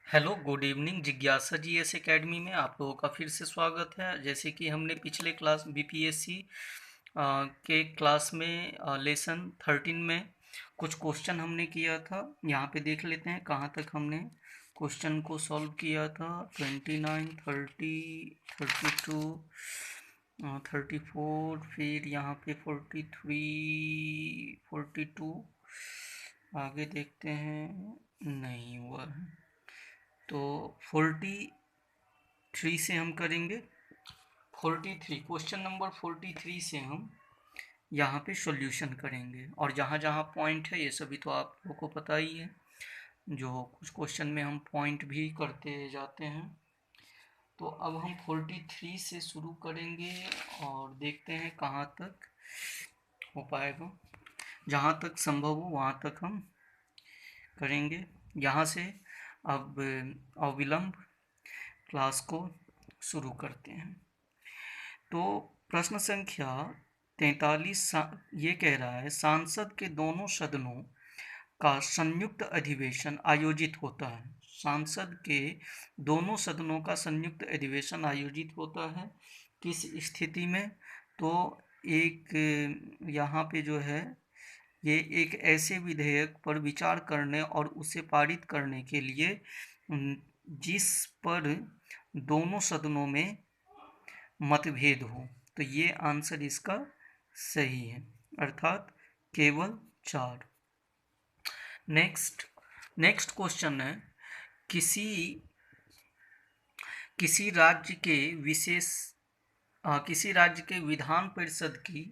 Hello good evening जिज्ञासा GS academy में आप लोगों का फिर से स्वागत है। जैसे कि हमने पिछले क्लास बीपीएससी के क्लास में लेसन 13 में कुछ क्वेश्चन हमने किया था। यहाँ पे देख लेते हैं कहाँ तक हमने क्वेश्चन को सॉल्व किया था। 29, 30, 32, 34, फिर यहाँ पे 43, 42। आगे देखते हैं, नहीं हुआ है तो 43 से हम करेंगे। 43 क्वेश्चन नंबर 43 से हम यहाँ पे सॉल्यूशन करेंगे, और जहाँ जहाँ पॉइंट है ये सभी तो आप लोगों को पता ही है, जो कुछ क्वेश्चन में हम पॉइंट भी करते जाते हैं। तो अब हम 43 से शुरू करेंगे और देखते हैं कहाँ तक हो पाएगा। जहाँ तक संभव हो वहाँ तक हम करेंगे। यहाँ से अब अविलंब क्लास को शुरू करते हैं। तो प्रश्न संख्या 43 ये कह रहा है, सांसद के दोनों सदनों का संयुक्त अधिवेशन आयोजित होता है। सांसद के दोनों सदनों का संयुक्त अधिवेशन आयोजित होता है किस स्थिति में? तो एक यहाँ पे जो है, ये एक ऐसे विधेयक पर विचार करने और उसे पारित करने के लिए जिस पर दोनों सदनों में मतभेद हो। तो ये आंसर इसका सही है, अर्थात केवल 4। नेक्स्ट क्वेश्चन है, किसी किसी राज्य के विशेष किसी राज्य के विधान परिषद की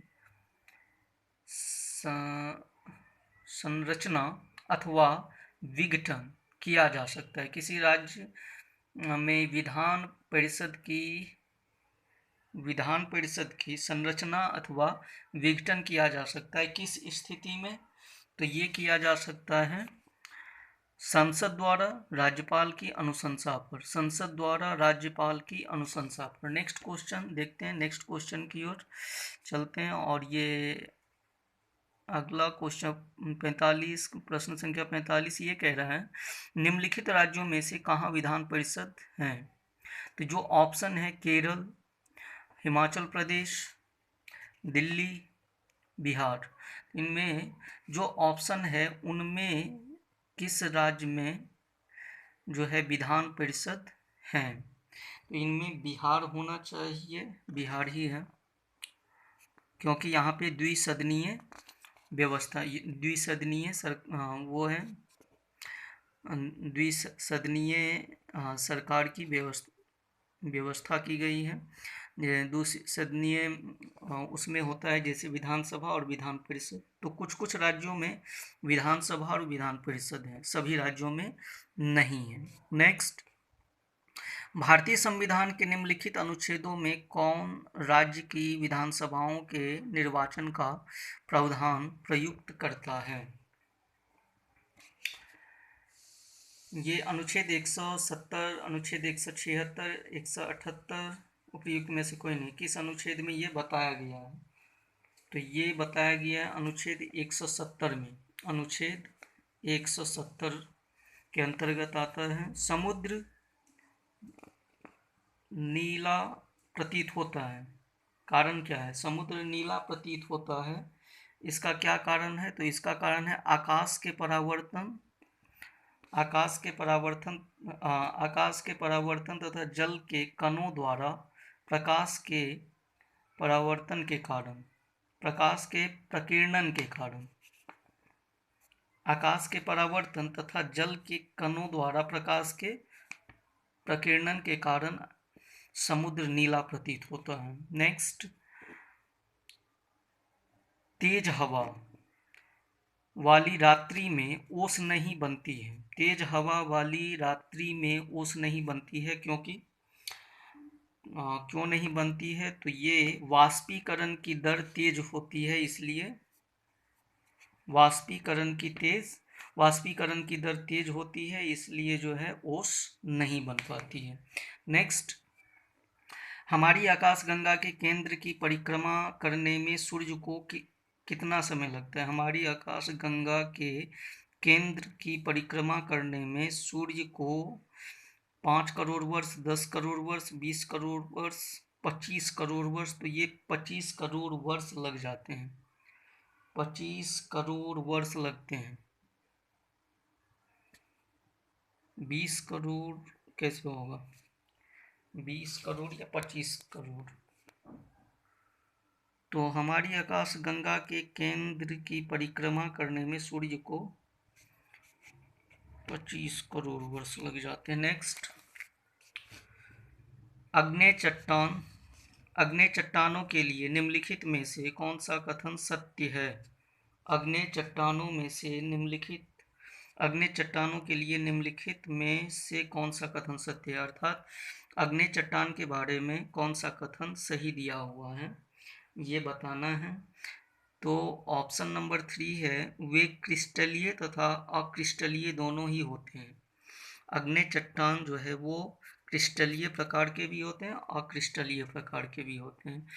संरचना अथवा विघटन किया जा सकता है। किसी राज्य में विधान परिषद की संरचना अथवा विघटन किया जा सकता है किस स्थिति में? तो ये किया जा सकता है संसद द्वारा राज्यपाल की अनुशंसा पर। संसद द्वारा राज्यपाल की अनुशंसा पर। नेक्स्ट क्वेश्चन देखते हैं, नेक्स्ट क्वेश्चन की ओर चलते हैं। और ये अगला क्वेश्चन 45, प्रश्न संख्या 45 ये कह रहा है, निम्नलिखित राज्यों में से कहाँ विधान परिषद है? तो जो ऑप्शन है, केरल, हिमाचल प्रदेश, दिल्ली, बिहार। इनमें जो ऑप्शन है उनमें किस राज्य में जो है विधान परिषद है? तो इनमें बिहार होना चाहिए, बिहार ही है, क्योंकि यहाँ पे द्विसदनीय व्यवस्था, द्विसदनीय वो है, द्विसदनीय सरकार की व्यवस्था की गई है। दूसरी सदनीय उसमें होता है जैसे विधानसभा और विधान परिषद। तो कुछ कुछ राज्यों में विधानसभा और विधान परिषद है, सभी राज्यों में नहीं है। नेक्स्ट, भारतीय संविधान के निम्नलिखित अनुच्छेदों में कौन राज्य की विधानसभाओं के निर्वाचन का प्रावधान प्रयुक्त करता है? ये अनुच्छेद 170, अनुच्छेद 176, 178 उपयुक्त में से कोई नहीं। किस अनुच्छेद में ये बताया गया है? तो ये बताया गया है अनुच्छेद 170 में। अनुच्छेद 170 के अंतर्गत आता है, समुद्र नीला प्रतीत होता है। कारण क्या है समुद्र नीला प्रतीत होता है? इसका क्या कारण है? तो इसका कारण है आकाश के परावर्तन, आकाश के परावर्तन तथा जल के कणों द्वारा प्रकाश के परावर्तन के कारण, प्रकाश के प्रकीर्णन के कारण, आकाश के परावर्तन तथा जल के कणों द्वारा प्रकाश के प्रकीर्णन के कारण समुद्र नीला प्रतीत होता है। नेक्स्ट, तेज हवा वाली रात्रि में ओस नहीं बनती है। तेज हवा वाली रात्रि में ओस नहीं बनती है, क्योंकि क्यों नहीं बनती है? तो ये वाष्पीकरण की दर तेज होती है, इसलिए वाष्पीकरण की दर तेज होती है, इसलिए जो है ओस नहीं बन पाती है। नेक्स्ट, हमारी आकाशगंगा के केंद्र की परिक्रमा करने में सूर्य को कितना समय लगता है? हमारी आकाशगंगा के केंद्र की परिक्रमा करने में सूर्य को 5 करोड़ वर्ष, 10 करोड़ वर्ष, 20 करोड़ वर्ष, 25 करोड़ वर्ष, तो ये 25 करोड़ वर्ष लग जाते हैं। 25 करोड़ वर्ष लगते हैं। 20 करोड़ कैसे होगा? 20 करोड़ या 25 करोड़? तो हमारी आकाश गंगा के केंद्र की परिक्रमा करने में सूर्य को 25 करोड़ वर्ष लग जाते हैं। नेक्स्ट, आग्नेय चट्टान, आग्नेय चट्टानों के लिए निम्नलिखित में से कौन सा कथन सत्य है? आग्नेय चट्टानों में से निम्नलिखित, आग्नेय चट्टानों के लिए निम्नलिखित में से कौन सा कथन सत्य है, अर्थात आग्नेय चट्टान के बारे में कौन सा कथन सही दिया हुआ है, ये बताना है। तो ऑप्शन नंबर 3 है, वे क्रिस्टलीय तथा अक्रिस्टलीय दोनों ही होते हैं। आग्नेय चट्टान जो है वो क्रिस्टलीय प्रकार के भी होते हैं, अक्रिस्टलीय प्रकार के भी होते हैं।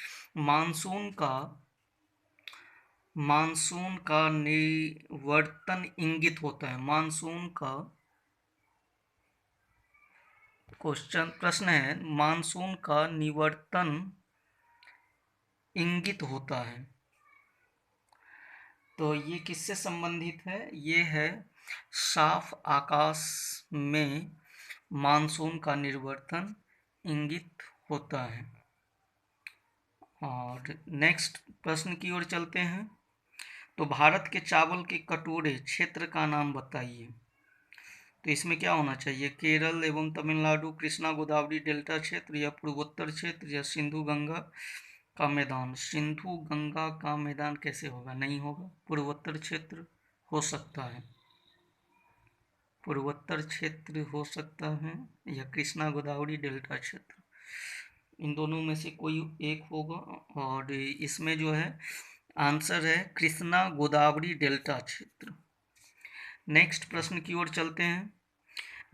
मानसून का निवर्तन इंगित होता है। मानसून का प्रश्न है, मानसून का निवर्तन इंगित होता है, तो ये किससे संबंधित है? ये है साफ आकाश में मानसून का निवर्तन इंगित होता है। और नेक्स्ट प्रश्न की ओर चलते हैं। तो भारत के चावल के कटोरे क्षेत्र का नाम बताइए। तो इसमें क्या होना चाहिए? केरल एवं तमिलनाडु, कृष्णा गोदावरी डेल्टा क्षेत्र, या पूर्वोत्तर क्षेत्र, या सिंधु गंगा का मैदान। सिंधु गंगा का मैदान कैसे होगा? नहीं होगा। पूर्वोत्तर क्षेत्र हो सकता है, पूर्वोत्तर क्षेत्र हो सकता है, या कृष्णा गोदावरी डेल्टा क्षेत्र, इन दोनों में से कोई एक होगा। और इसमें जो है आंसर है कृष्णा गोदावरी डेल्टा क्षेत्र। नेक्स्ट प्रश्न की ओर चलते हैं।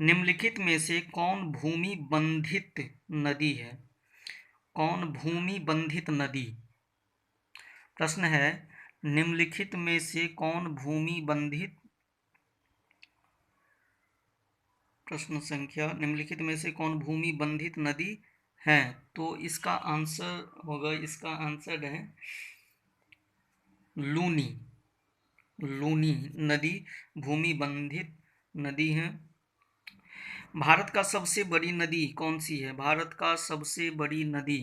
निम्नलिखित में से कौन भूमि बंधित नदी है? कौन भूमि बंधित नदी? प्रश्न है, निम्नलिखित में से कौन भूमि बंधित, प्रश्न संख्या, निम्नलिखित में से कौन भूमि बंधित नदी है? तो इसका आंसर होगा, इसका आंसर है लूनी। लूनी नदी भूमि बंधित नदी है। भारत का सबसे बड़ी नदी कौन सी है? भारत का सबसे बड़ी नदी,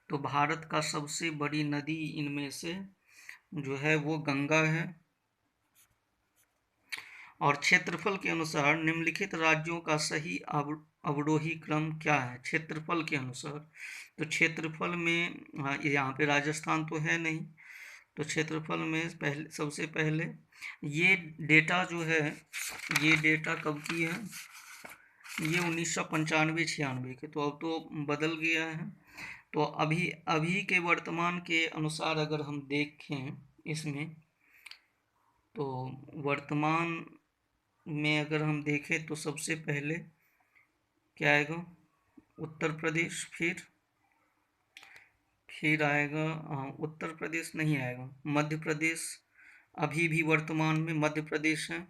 तो भारत का सबसे बड़ी नदी इनमें से जो है वो गंगा है। और क्षेत्रफल के अनुसार निम्नलिखित राज्यों का सही अवरोही क्रम क्या है? क्षेत्रफल के अनुसार, तो क्षेत्रफल में यहाँ पे राजस्थान तो है नहीं, तो क्षेत्रफल में पहले, सबसे पहले ये डेटा जो है, ये डेटा कब की है? ये 1995-96 के, तो अब तो बदल गया है। तो अभी के वर्तमान के अनुसार अगर हम देखें इसमें, तो वर्तमान में अगर हम देखें तो सबसे पहले क्या आएगा? उत्तर प्रदेश, फिर आएगा उत्तर प्रदेश नहीं आएगा, मध्य प्रदेश, अभी भी वर्तमान में मध्य प्रदेश है,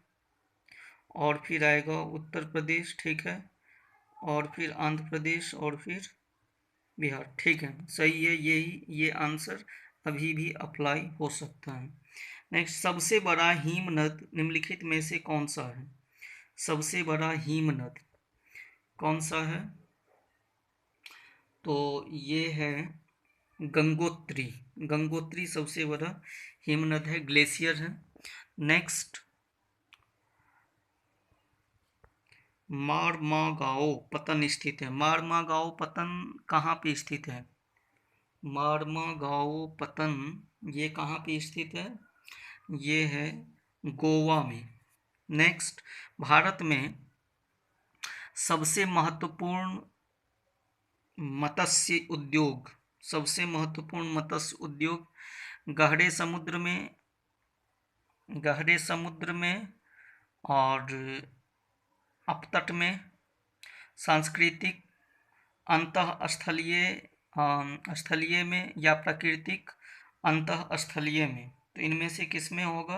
और फिर आएगा उत्तर प्रदेश, ठीक है, और फिर आंध्र प्रदेश, और फिर बिहार, ठीक है, सही है, ये आंसर अभी भी अप्लाई हो सकता है। नेक्स्ट, सबसे बड़ा हिमनद निम्नलिखित में से कौन सा है? सबसे बड़ा हिमनद कौन सा है? तो ये है गंगोत्री। गंगोत्री सबसे बड़ा हिमनद है, ग्लेशियर है। नेक्स्ट, मारमागाओ पतन स्थित है। मारमागाओ पतन कहाँ पे स्थित है? मारमागाओ पतन ये कहाँ पे स्थित है? ये है गोवा में। नेक्स्ट, भारत में सबसे महत्वपूर्ण मत्स्य उद्योग, सबसे महत्वपूर्ण मत्स्य उद्योग गहरे समुद्र में और अपतट में, सांस्कृतिक, स्थलीय में, या प्राकृतिक स्थलीय में, तो इनमें से किस में होगा?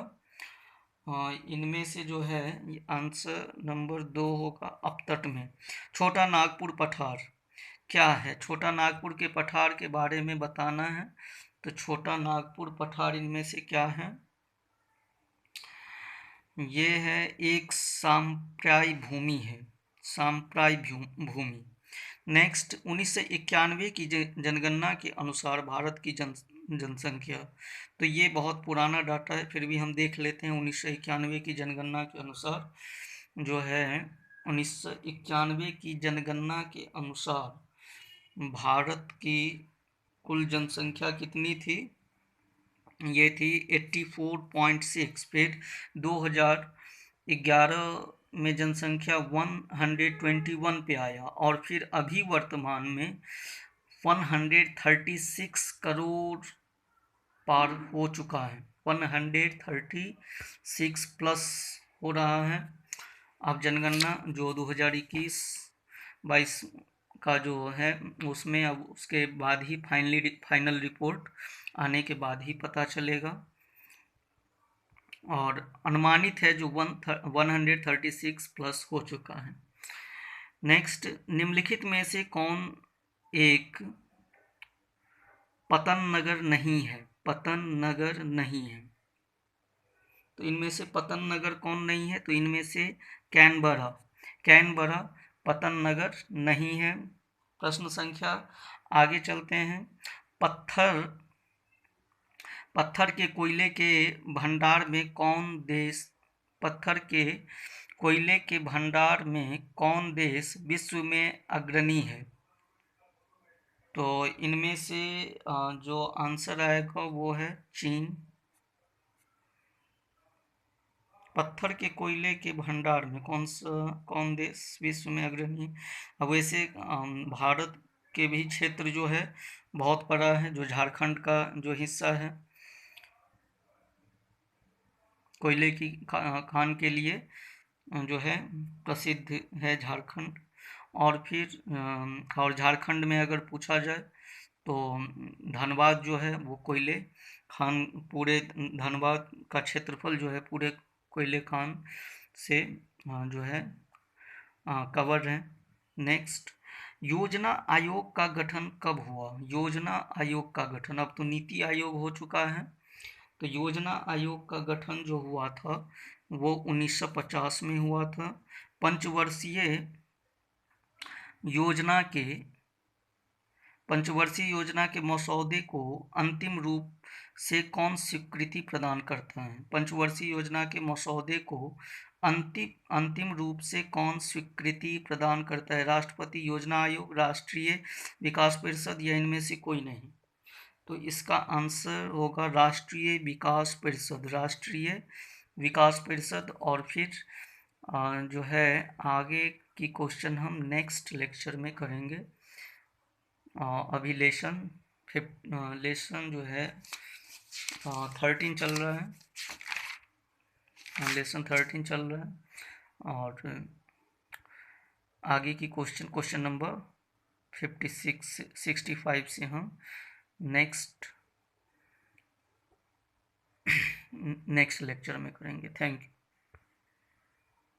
इनमें से जो है ये आंसर नंबर 2 होगा अपतट में। छोटा नागपुर पठार क्या है? छोटा नागपुर के पठार के बारे में बताना है। तो छोटा नागपुर पठार इनमें से क्या है? ये है एक साम्प्राय भूमि है, साम्प्राय भूमि। नेक्स्ट 1991 की जनगणना के अनुसार भारत की जनसंख्या। तो ये बहुत पुराना डाटा है, फिर भी हम देख लेते हैं। 1991 की जनगणना के अनुसार जो है 1991 की जनगणना के अनुसार भारत की कुल जनसंख्या कितनी थी? ये थी 84.6। फिर 2011 में जनसंख्या 121 पे आया और फिर अभी वर्तमान में 136 करोड़ पार हो चुका है। 136 प्लस हो रहा है। अब जनगणना जो 2021-22 का जो है उसमें अब उसके बाद ही फाइनल रिपोर्ट आने के बाद ही पता चलेगा। और अनुमानित है जो 136 प्लस हो चुका है। नेक्स्ट, निम्नलिखित में से कौन एक पतन नगर नहीं है? पतन नगर नहीं है। तो इनमें से पतन नगर कौन नहीं है? तो इनमें से कैनबरा, कैनबरा पतन नगर नहीं है। प्रश्न संख्या आगे चलते हैं। पत्थर के कोयले के भंडार में कौन देश पत्थर के कोयले के भंडार में कौन देश विश्व में अग्रणी है? तो इनमें से जो आंसर आएगा वो है चीन। पत्थर के कोयले के भंडार में कौन देश विश्व में अग्रणी है? अब वैसे भारत के भी क्षेत्र जो है बहुत बड़ा है, जो झारखंड का जो हिस्सा है कोयले की खान के लिए जो है प्रसिद्ध है झारखंड। और फिर और झारखंड में अगर पूछा जाए तो धनबाद जो है वो कोयले खान, पूरे धनबाद का क्षेत्रफल जो है पूरे कोयले खान से जो है कवर है। नेक्स्ट, योजना आयोग का गठन कब हुआ? योजना आयोग का गठन, अब तो नीति आयोग हो चुका है। तो योजना आयोग का गठन जो हुआ था वो 1950 में हुआ था। पंचवर्षीय योजना के मसौदे को अंतिम रूप से कौन स्वीकृति प्रदान करता है? पंचवर्षीय योजना के मसौदे को अंतिम रूप से कौन स्वीकृति प्रदान करता है? राष्ट्रपति, योजना आयोग, राष्ट्रीय विकास परिषद या इनमें से कोई नहीं? तो इसका आंसर होगा राष्ट्रीय विकास परिषद, राष्ट्रीय विकास परिषद। और फिर जो है आगे की क्वेश्चन हम नेक्स्ट लेक्चर में करेंगे। अभी लेसन जो है 13 चल रहा है, लेसन 13 चल रहा है। और आगे की क्वेश्चन नंबर 65 से हम नेक्स्ट लेक्चर में करेंगे। Thank you.